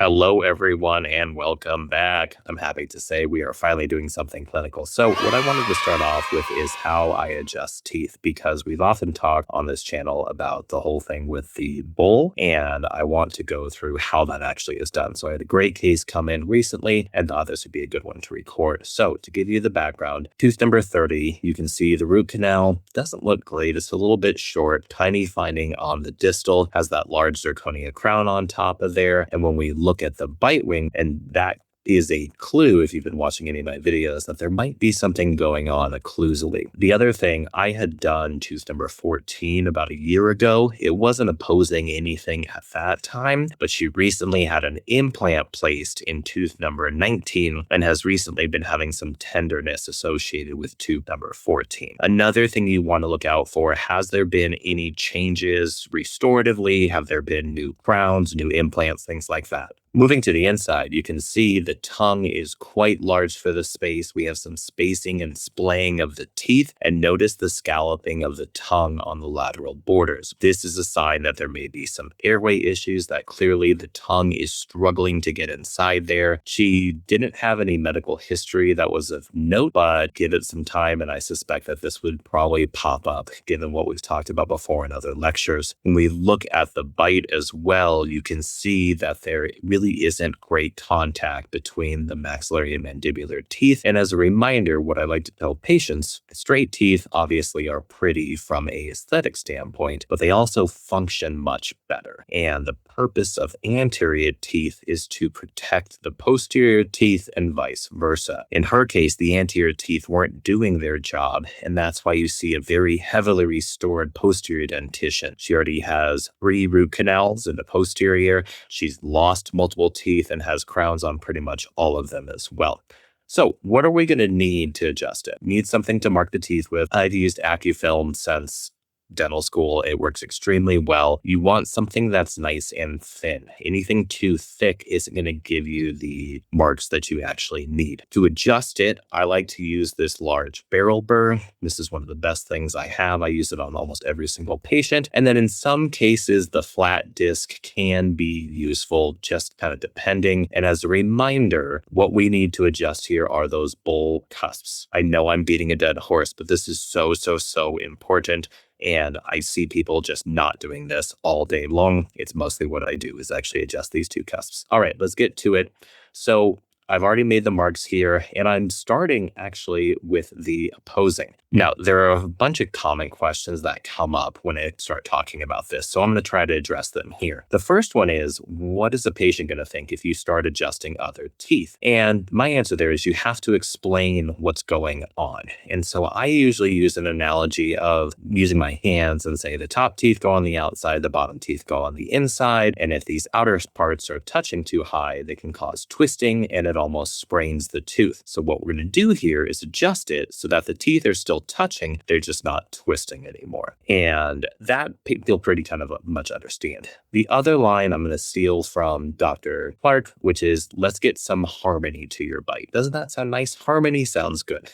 Hello, everyone, and welcome back. I'm happy to say we are finally doing something clinical. So, what I wanted to start off with is how I adjust teeth, because we've often talked on this channel about the whole thing with the bowl, and I want to go through how that actually is done. So, I had a great case come in recently, and thought this would be a good one to record. So, to give you the background, tooth number 30, you can see the root canal doesn't look great. It's a little bit short, tiny finding on the distal, has that large zirconia crown on top of there, and when we look at the bite wing, and that is a clue, if you've been watching any of my videos, that there might be something going on occlusally. The other thing, I had done tooth number 14 about a year ago. It wasn't opposing anything at that time, but she recently had an implant placed in tooth number 19 and has recently been having some tenderness associated with tooth number 14. Another thing you want to look out for, has there been any changes restoratively? Have there been new crowns, new implants, things like that? Moving to the inside, you can see the tongue is quite large for the space. We have some spacing and splaying of the teeth, and notice the scalloping of the tongue on the lateral borders. This is a sign that there may be some airway issues, that clearly the tongue is struggling to get inside there. She didn't have any medical history that was of note, but give it some time and I suspect that this would probably pop up given what we've talked about before in other lectures. When we look at the bite as well, you can see that there really isn't great contact between the maxillary and mandibular teeth. And as a reminder, what I like to tell patients, straight teeth obviously are pretty from a aesthetic standpoint, but they also function much better. And the purpose of anterior teeth is to protect the posterior teeth and vice versa. In her case, the anterior teeth weren't doing their job, and that's why you see a very heavily restored posterior dentition. She already has 3 root canals in the posterior. She's lost multiple teeth and has crowns on pretty much all of them as well. So what are we going to need to adjust it? Need something to mark the teeth with. I've used AccuFilm since dental school. It works extremely well. You want something that's nice and thin. Anything too thick isn't going to give you the marks that you actually need. To adjust it, I like to use this large barrel burr. This is one of the best things I have. I use it on almost every single patient. And then in some cases, the flat disc can be useful, just kind of depending. And as a reminder, what we need to adjust here are those bowl cusps. I know I'm beating a dead horse, but this is so important. And I see people just not doing this all day long. It's mostly what I do is actually adjust these 2 cusps. All right, let's get to it. So I've already made the marks here, and I'm starting actually with the opposing. Now, there are a bunch of common questions that come up when I start talking about this, so I'm going to try to address them here. The first one is, what is a patient going to think if you start adjusting other teeth? And my answer there is you have to explain what's going on. And so I usually use an analogy of using my hands and say the top teeth go on the outside, the bottom teeth go on the inside, and if these outer parts are touching too high, they can cause twisting and it almost sprains the tooth. So what we're going to do here is adjust it so that the teeth are still touching, they're just not twisting anymore. And that people pretty kind of much understand. The other line I'm going to steal from Dr. Clark, which is, let's get some harmony to your bite. Doesn't that sound nice? Harmony sounds good.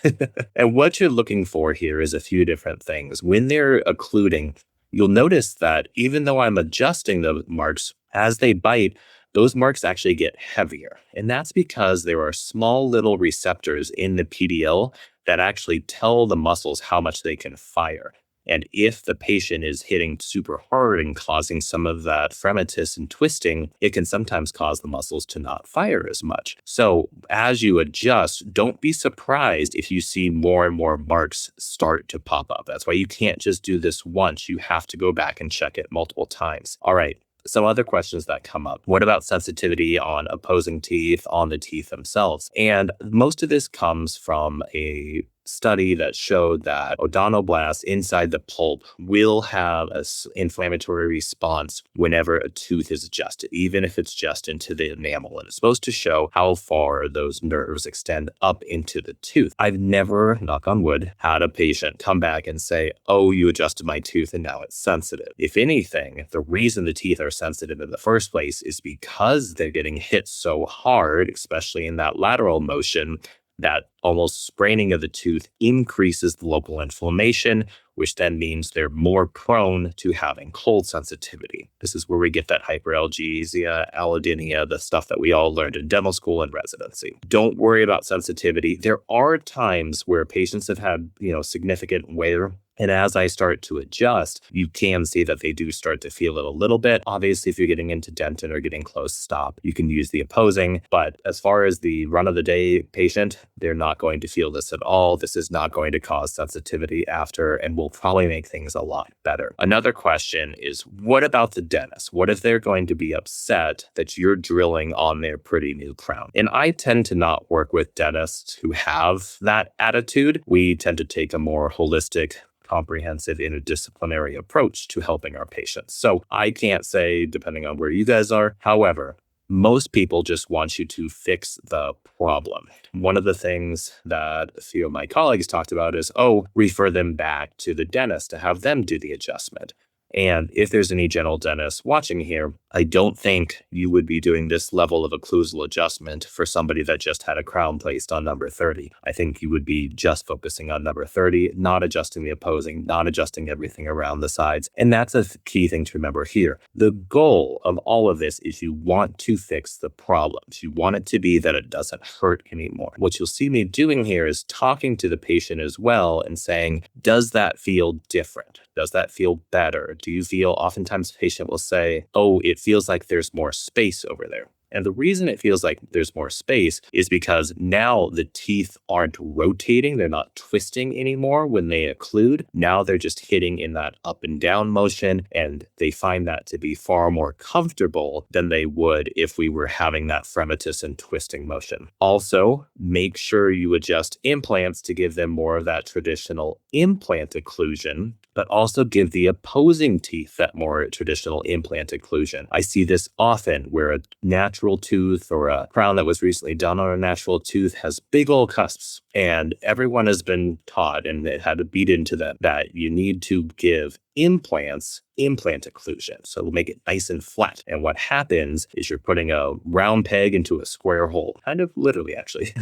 And what you're looking for here is a few different things. When they're occluding, you'll notice that even though I'm adjusting the marks, as they bite, those marks actually get heavier. And that's because there are small little receptors in the PDL that actually tell the muscles how much they can fire. And if the patient is hitting super hard and causing some of that fremitus and twisting, it can sometimes cause the muscles to not fire as much. So as you adjust, don't be surprised if you see more and more marks start to pop up. That's why you can't just do this once. You have to go back and check it multiple times. All right. Some other questions that come up. What about sensitivity on opposing teeth, on the teeth themselves? And most of this comes from a study that showed that odontoblasts inside the pulp will have an inflammatory response whenever a tooth is adjusted, even if it's just into the enamel. And it's supposed to show how far those nerves extend up into the tooth. I've never, knock on wood, had a patient come back and say, oh, you adjusted my tooth and now it's sensitive. If anything, the reason the teeth are sensitive in the first place is because they're getting hit so hard, especially in that lateral motion, That almost spraining of the tooth increases the local inflammation, which then means they're more prone to having cold sensitivity. This is where we get that hyperalgesia, allodynia, the stuff that we all learned in dental school and residency. Don't worry about sensitivity. There are times where patients have had, significant wear. And as I start to adjust, you can see that they do start to feel it a little bit. Obviously, if you're getting into dentin or getting close, stop. You can use the opposing. But as far as the run-of-the-day patient, they're not going to feel this at all. This is not going to cause sensitivity after and will probably make things a lot better. Another question is, what about the dentist? What if they're going to be upset that you're drilling on their pretty new crown? And I tend to not work with dentists who have that attitude. We tend to take a more holistic, comprehensive, interdisciplinary approach to helping our patients. So I can't say, depending on where you guys are. However, most people just want you to fix the problem. One of the things that a few of my colleagues talked about is, refer them back to the dentist to have them do the adjustment. And if there's any general dentists watching here, I don't think you would be doing this level of occlusal adjustment for somebody that just had a crown placed on number 30. I think you would be just focusing on number 30, not adjusting the opposing, not adjusting everything around the sides. And that's a key thing to remember here. The goal of all of this is you want to fix the problems. You want it to be that it doesn't hurt anymore. What you'll see me doing here is talking to the patient as well and saying, does that feel different? Does that feel better? Do you feel, oftentimes the patient will say, it feels like there's more space over there. And the reason it feels like there's more space is because now the teeth aren't rotating. They're not twisting anymore when they occlude. Now they're just hitting in that up and down motion, and they find that to be far more comfortable than they would if we were having that fremitus and twisting motion. Also, make sure you adjust implants to give them more of that traditional implant occlusion, but also give the opposing teeth that more traditional implant occlusion. I see this often where a natural tooth or a crown that was recently done on a natural tooth has big old cusps, and everyone has been taught, and it had to beat into them, that you need to give implants implant occlusion. So it'll make it nice and flat. And what happens is you're putting a round peg into a square hole, kind of literally, actually.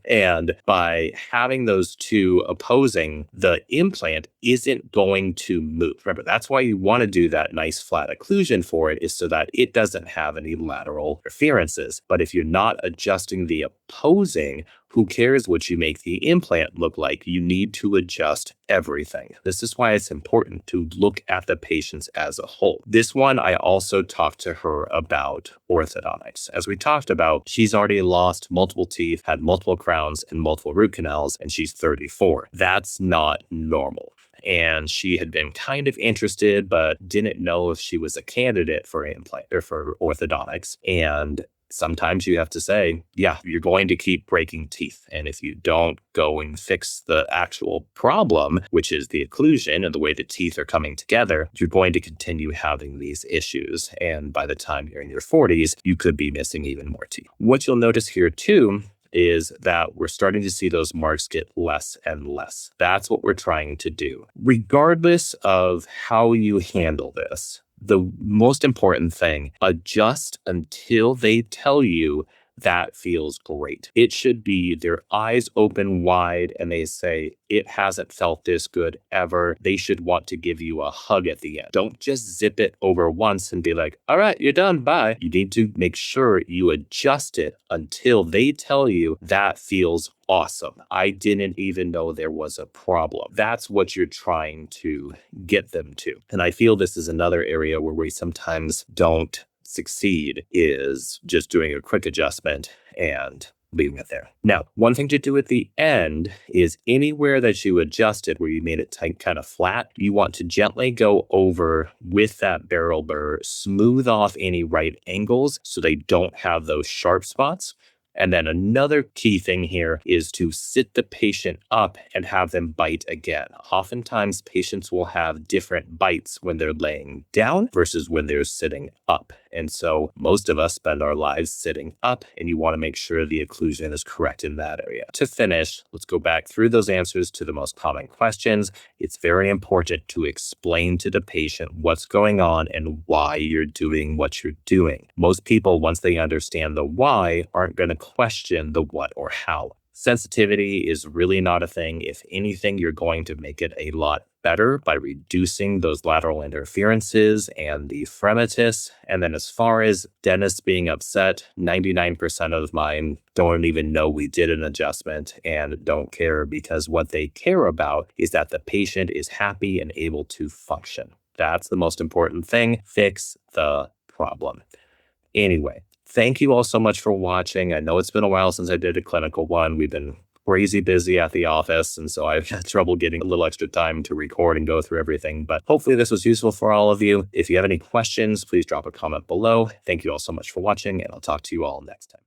And by having those two opposing, the implant isn't going to move. Remember, that's why you want to do that nice flat occlusion for it, is so that it doesn't have any lateral interferences. But if you're not adjusting the opposing, who cares what you make the implant look like? You need to adjust everything. This is why it's important to look at the patients as a whole. This one, I also talked to her about orthodontics. As we talked about, she's already lost multiple teeth, had multiple crowns and multiple root canals, and she's 34. That's not normal. And she had been kind of interested, but didn't know if she was a candidate for implant or for orthodontics. And sometimes you have to say, you're going to keep breaking teeth. And if you don't go and fix the actual problem, which is the occlusion and the way the teeth are coming together, you're going to continue having these issues. And by the time you're in your 40s, you could be missing even more teeth. What you'll notice here too is that we're starting to see those marks get less and less. That's what we're trying to do. Regardless of how you handle this, the most important thing, adjust until they tell you that feels great. It should be their eyes open wide and they say, it hasn't felt this good ever. They should want to give you a hug at the end. Don't just zip it over once and be like, all right, you're done, bye. You need to make sure you adjust it until they tell you that feels awesome. I didn't even know there was a problem. That's what you're trying to get them to. And I feel this is another area where we sometimes don't succeed, is just doing a quick adjustment and leaving it there. Now, one thing to do at the end is anywhere that you adjusted where you made it tight, kind of flat, you want to gently go over with that barrel burr, smooth off any right angles so they don't have those sharp spots. And then another key thing here is to sit the patient up and have them bite again. Oftentimes, patients will have different bites when they're laying down versus when they're sitting up. And so most of us spend our lives sitting up, and you want to make sure the occlusion is correct in that area. To finish, let's go back through those answers to the most common questions. It's very important to explain to the patient what's going on and why you're doing what you're doing. Most people, once they understand the why, aren't going to question the what or how. Sensitivity is really not a thing. If anything, you're going to make it a lot better by reducing those lateral interferences and the fremitus. And then as far as dentists being upset, 99% of mine don't even know we did an adjustment and don't care, because what they care about is that the patient is happy and able to function. That's the most important thing. Fix the problem. Anyway, thank you all so much for watching. I know it's been a while since I did a clinical one. We've been crazy busy at the office, and so I've had trouble getting a little extra time to record and go through everything. But hopefully this was useful for all of you. If you have any questions, please drop a comment below. Thank you all so much for watching, and I'll talk to you all next time.